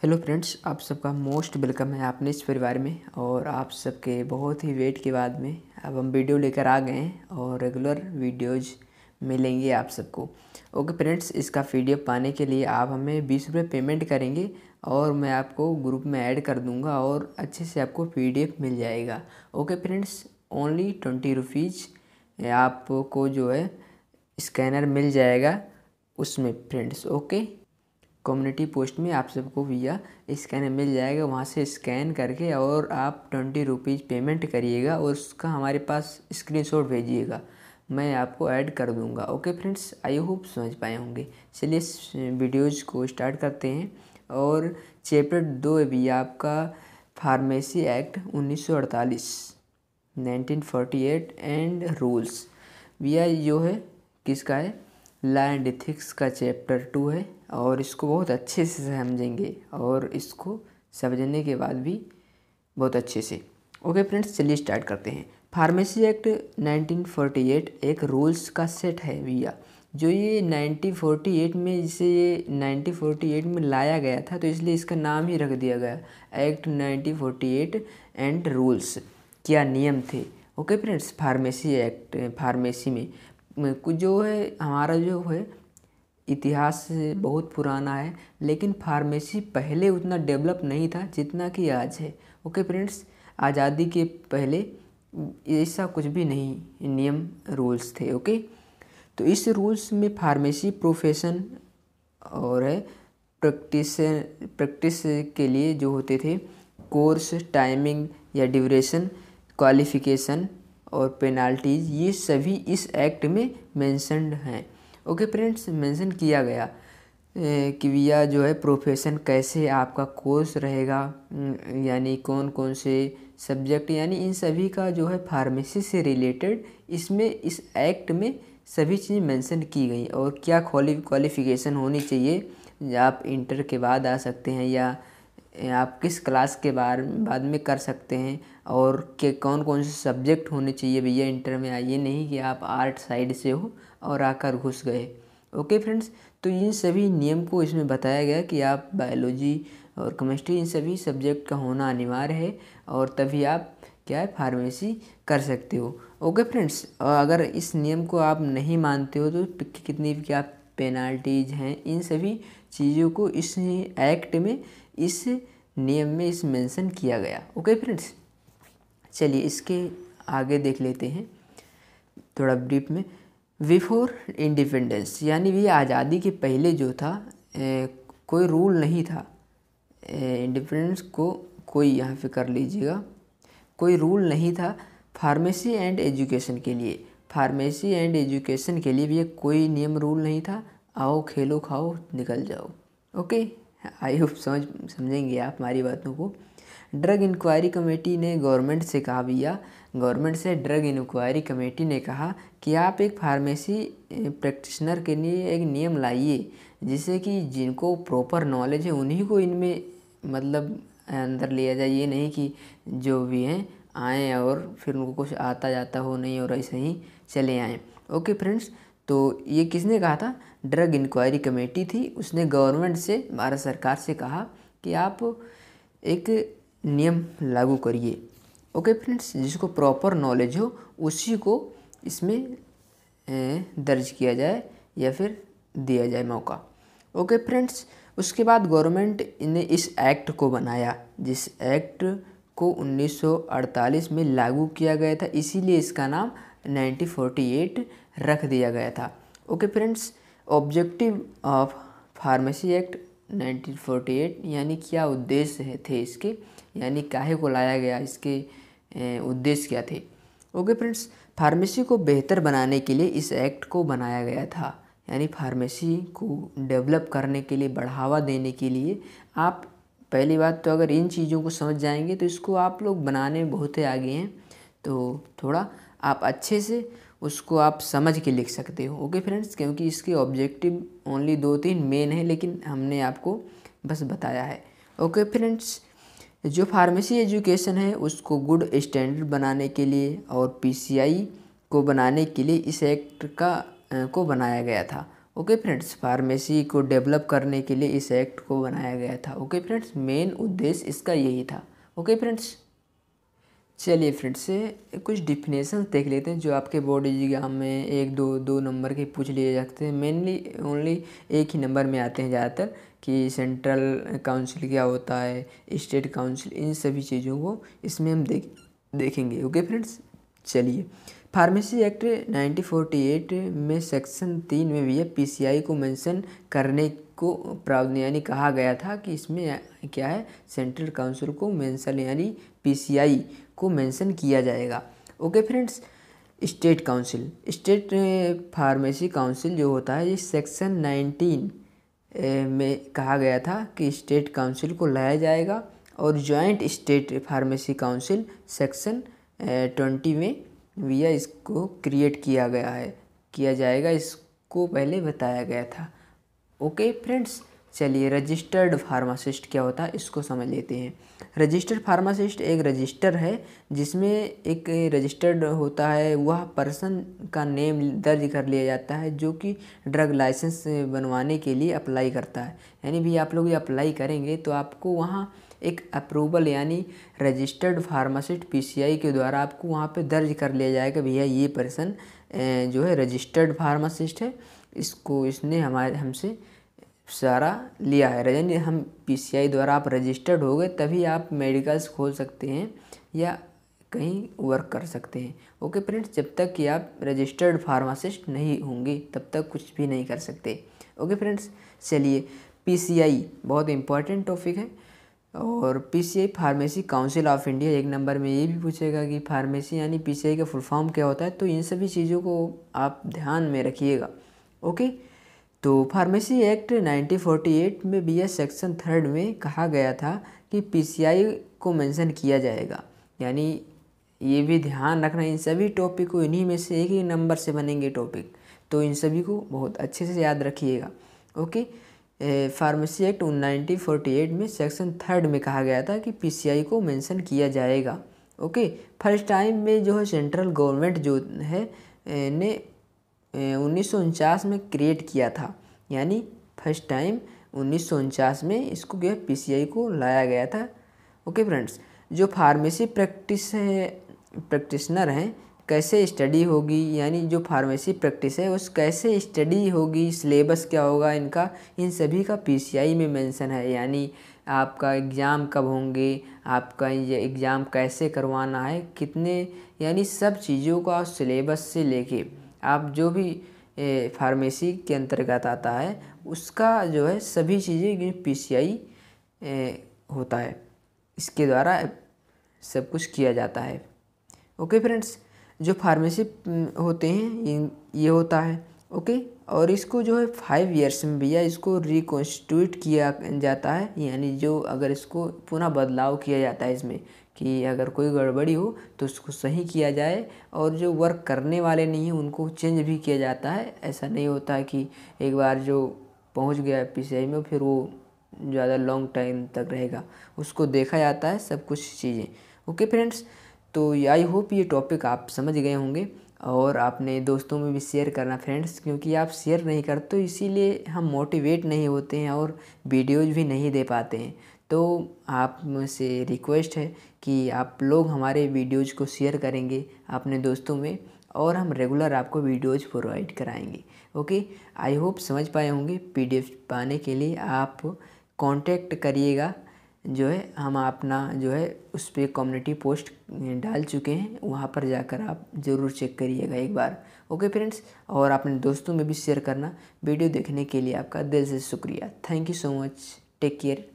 Hello friends, आप सबका most welcome है आपने इस परिवार में। और आप सबके बहुत ही वेट के बाद में अब हम वीडियो लेकर आ गए हैं और रेगुलर वीडियोज़ मिलेंगे आप सबको। ओके फ्रेंड्स, इसका पीडीएफ पाने के लिए आप हमें 20 रुपये पेमेंट करेंगे और मैं आपको ग्रुप में ऐड कर दूंगा और अच्छे से आपको पीडीएफ मिल जाएगा। ओके फ्रेंड्स, ओनली 20 रुपीज़ आपको जो है स्कैनर मिल जाएगा उसमें फ्रेंड्स। ओके, कम्युनिटी पोस्ट में आप सबको भैया स्कैनर मिल जाएगा, वहाँ से स्कैन करके और आप 20 रुपीज़ पेमेंट करिएगा और उसका हमारे पास स्क्रीनशॉट भेजिएगा, मैं आपको ऐड कर दूंगा। ओके फ्रेंड्स, आई होप समझ पाए होंगे। चलिए इस वीडियोज़ को स्टार्ट करते हैं। और चैप्टर 2 है भैया आपका फार्मेसी एक्ट 1948 1948 एंड रूल्स। भैया जो है किसका है, लॉ एंड एथिक्स का चैप्टर 2 है और इसको बहुत अच्छे से समझेंगे और इसको समझने के बाद भी बहुत अच्छे से। ओके फ्रेंड्स, चलिए स्टार्ट करते हैं। फार्मेसी एक्ट 1948 एक रूल्स का सेट है भैया, जो ये 1948 में, जिसे ये 1948 में लाया गया था, तो इसलिए इसका नाम ही रख दिया गया एक्ट 1948 एंड रूल्स। क्या नियम थे। Okay friends, pharmacy act, pharmacy में कुछ जो है हमारा जो है इतिहास बहुत पुराना है, लेकिन फार्मेसी पहले उतना डेवलप नहीं था जितना कि आज है। ओके फ्रेंड्स, आज़ादी के पहले ऐसा कुछ भी नहीं नियम रूल्स थे। ओके, तो इस रूल्स में फार्मेसी प्रोफेशन और है प्रैक्टिस के लिए जो होते थे कोर्स, टाइमिंग या ड्यूरेशन, क्वालिफ़िकेशन और पेनाल्टीज, ये सभी इस एक्ट में मेंशन्ड हैं। ओके फ्रेंड्स, मेंशन किया गया कि भैया जो है प्रोफेशन कैसे आपका कोर्स रहेगा, यानी कौन कौन से सब्जेक्ट, यानी इन सभी का जो है फार्मेसी से रिलेटेड इसमें इस एक्ट में सभी चीज़ें मेंशन की गई। और क्या क्वालिफ़िकेशन होनी चाहिए, आप इंटर के बाद आ सकते हैं या आप किस क्लास के बाद में कर सकते हैं, और के कौन कौन से सब्जेक्ट होने चाहिए भैया इंटर में। आइए नहीं कि आप आर्ट साइड से हो और आकर घुस गए। ओके फ्रेंड्स, तो इन सभी नियम को इसमें बताया गया कि आप बायोलॉजी और केमिस्ट्री इन सभी सब्जेक्ट का होना अनिवार्य है और तभी आप क्या है फार्मेसी कर सकते हो। ओके फ्रेंड्स, और अगर इस नियम को आप नहीं मानते हो तो कितनी क्या पेनाल्टीज हैं, इन सभी चीज़ों को इस एक्ट में, इस नियम में इस मेंशन किया गया। ओके फ्रेंड्स, चलिए इसके आगे देख लेते हैं थोड़ा ब्रीफ में। बिफोर इंडिपेंडेंस, यानी भी आज़ादी के पहले जो था कोई रूल नहीं था। इंडिपेंडेंस को कोई यहाँ पे कर लीजिएगा, कोई रूल नहीं था फार्मेसी एंड एजुकेशन के लिए। फार्मेसी एंड एजुकेशन के लिए भी कोई नियम रूल नहीं था, आओ खेलो खाओ निकल जाओ। ओके, आई होप समझेंगे आप हमारी बातों को। ड्रग इंक्वायरी कमेटी ने गवर्नमेंट से कहा भैया, गवर्नमेंट से ड्रग इंक्वायरी कमेटी ने कहा कि आप एक फार्मेसी प्रैक्टिशनर के लिए एक नियम लाइए, जिससे कि जिनको प्रॉपर नॉलेज है उन्हीं को इनमें मतलब अंदर लिया जाए। ये नहीं कि जो भी हैं आएँ और फिर उनको कुछ आता जाता हो नहीं और ऐसे ही चले आएँ। ओके फ्रेंड्स, तो ये किसने कहा था, ड्रग इंक्वायरी कमेटी थी, उसने गवर्नमेंट से, भारत सरकार से कहा कि आप एक नियम लागू करिए। ओके फ्रेंड्स, जिसको प्रॉपर नॉलेज हो उसी को इसमें दर्ज किया जाए या फिर दिया जाए मौका। ओके फ्रेंड्स, उसके बाद गवर्नमेंट ने इस एक्ट को बनाया, जिस एक्ट को 1948 में लागू किया गया था, इसीलिए इसका नाम 1948 रख दिया गया था। Okay friends, objective of pharmacy act 1948, यानी क्या उद्देश्य थे इसके, यानी काहे को लाया गया, इसके उद्देश्य क्या थे। ओके फ्रेंड्स, फार्मेसी को बेहतर बनाने के लिए इस एक्ट को बनाया गया था, यानी फार्मेसी को डेवलप करने के लिए, बढ़ावा देने के लिए। आप पहली बात तो अगर इन चीज़ों को समझ जाएंगे तो इसको आप लोग बनाने में बहुत ही आगे हैं, तो थोड़ा आप अच्छे से उसको आप समझ के लिख सकते हो। ओके फ्रेंड्स, क्योंकि इसके ऑब्जेक्टिव ओनली 2-3 मेन है, लेकिन हमने आपको बस बताया है। ओके फ्रेंड्स, जो फार्मेसी एजुकेशन है उसको गुड स्टैंडर्ड बनाने के लिए और पीसीआई को बनाने के लिए इस एक्ट को बनाया गया था। ओके फ्रेंड्स, फार्मेसी को डेवलप करने के लिए इस एक्ट को बनाया गया था। ओके फ्रेंड्स, मेन उद्देश्य इसका यही था। ओके फ्रेंड्स, चलिए फ्रेंड्स से कुछ डिफिनेशन देख लेते हैं जो आपके बोर्ड एग्जाम में 1-2 नंबर के पूछ लिए जाते हैं। मेनली ओनली एक ही नंबर में आते हैं ज़्यादातर, कि सेंट्रल काउंसिल क्या होता है, स्टेट काउंसिल, इन सभी चीज़ों को इसमें हम देखेंगे। ओके फ्रेंड्स, चलिए फार्मेसी एक्ट 1948 में सेक्शन 3 में भी पीसीआई को मेंशन करने को प्रावधान यानी कहा गया था कि इसमें क्या है, सेंट्रल काउंसिल को मेंशन यानी पीसीआई को मेंशन किया जाएगा। Okay friends, state council, state pharmacy council जो होता है, ये सेक्शन 19 में कहा गया था कि स्टेट काउंसिल को लाया जाएगा, और joint state pharmacy council section 20 में भी इसको क्रिएट किया जाएगा, इसको पहले बताया गया था। ओके फ्रेंड्स, चलिए रजिस्टर्ड फार्मासिस्ट क्या होता है इसको समझ लेते हैं। रजिस्टर्ड फार्मासिस्ट एक रजिस्टर है जिसमें एक रजिस्टर्ड होता है, वह पर्सन का नेम दर्ज कर लिया जाता है जो कि ड्रग लाइसेंस बनवाने के लिए अप्लाई करता है। यानी भी आप लोग ये अप्लाई करेंगे तो आपको वहाँ एक अप्रूवल यानी रजिस्टर्ड फार्मासिस्ट पीसीआई के द्वारा आपको वहाँ पे दर्ज कर लिया जाएगा, भैया ये पर्सन जो है रजिस्टर्ड फार्मासिस्ट है, इसने हमसे सारा लिया है। यानी हम पीसीआई द्वारा आप रजिस्टर्ड हो गए तभी आप मेडिकल्स खोल सकते हैं या कहीं वर्क कर सकते हैं। ओके फ्रेंड्स, जब तक कि आप रजिस्टर्ड फार्मासिस्ट नहीं होंगे तब तक कुछ भी नहीं कर सकते। ओके फ्रेंड्स, चलिए पीसीआई बहुत इंपॉर्टेंट टॉपिक है, और PCI pharmacy council of India, एक नंबर में ये भी पूछेगा कि फार्मेसी यानी पीसीआई का फुल फॉर्म क्या होता है, तो इन सभी चीज़ों को आप ध्यान में रखिएगा। ओके, तो फार्मेसी एक्ट 1948 में भी सेक्शन 3 में कहा गया था कि पीसीआई को मेंशन किया जाएगा। यानी ये भी ध्यान रखना, इन सभी टॉपिक को इन्हीं में से एक ही नंबर से बनेंगे टॉपिक, तो इन सभी को बहुत अच्छे से याद रखिएगा। ओके, फार्मेसी एक्ट 1948 में सेक्शन 3 में कहा गया था कि पीसीआई को मेंशन किया जाएगा। ओके, फर्स्ट टाइम में जो है सेंट्रल गवर्नमेंट जो है ने 1949 में क्रिएट किया था, यानी फर्स्ट टाइम 1949 में इसको क्या पीसीआई को लाया गया था। ओके फ्रेंड्स, जो फार्मेसी प्रैक्टिशनर हैं कैसे स्टडी होगी, यानी जो फार्मेसी प्रैक्टिस है उस कैसे स्टडी होगी, सिलेबस क्या होगा इनका, इन सभी का पीसीआई में मेंशन है। यानी आपका एग्ज़ाम कब होंगे, आपका ये एग्ज़ाम कैसे करवाना है, कितने, यानी सब चीज़ों का सिलेबस से लेके आप जो भी फार्मेसी के अंतर्गत आता है उसका जो है सभी चीज़ें पीसीआई होता है, इसके द्वारा सब कुछ किया जाता है। ओके फ्रेंड्स, जो फार्मेसी होते हैं ये होता है। ओके, और इसको जो है 5 ईयर्स में भैया इसको रिकॉन्स्टिट्यूट किया जाता है, यानी जो अगर इसको पुनः बदलाव किया जाता है इसमें कि अगर कोई गड़बड़ी हो तो उसको सही किया जाए, और जो वर्क करने वाले नहीं हैं उनको चेंज भी किया जाता है। ऐसा नहीं होता है कि एक बार जो पहुंच गया पीसीआई में फिर वो ज़्यादा लॉन्ग टाइम तक रहेगा, उसको देखा जाता है सब कुछ चीज़ें। ओके फ्रेंड्स, तो आई होप ये टॉपिक आप समझ गए होंगे, और आपने दोस्तों में भी शेयर करना फ्रेंड्स, क्योंकि आप शेयर नहीं करते तो इसीलिए हम मोटिवेट नहीं होते हैं और वीडियोज़ भी नहीं दे पाते हैं। तो आप से रिक्वेस्ट है कि आप लोग हमारे वीडियोज़ को शेयर करेंगे अपने दोस्तों में, और हम रेगुलर आपको वीडियोज़ प्रोवाइड कराएंगे। ओके, आई होप समझ पाए होंगे। पीडीएफ पाने के लिए आप कांटेक्ट करिएगा, जो है हम अपना जो है उस पर कम्युनिटी पोस्ट डाल चुके हैं, वहाँ पर जाकर आप ज़रूर चेक करिएगा एक बार। ओके फ्रेंड्स, और अपने दोस्तों में भी शेयर करना। वीडियो देखने के लिए आपका दिल से शुक्रिया। Thank you so much, take care.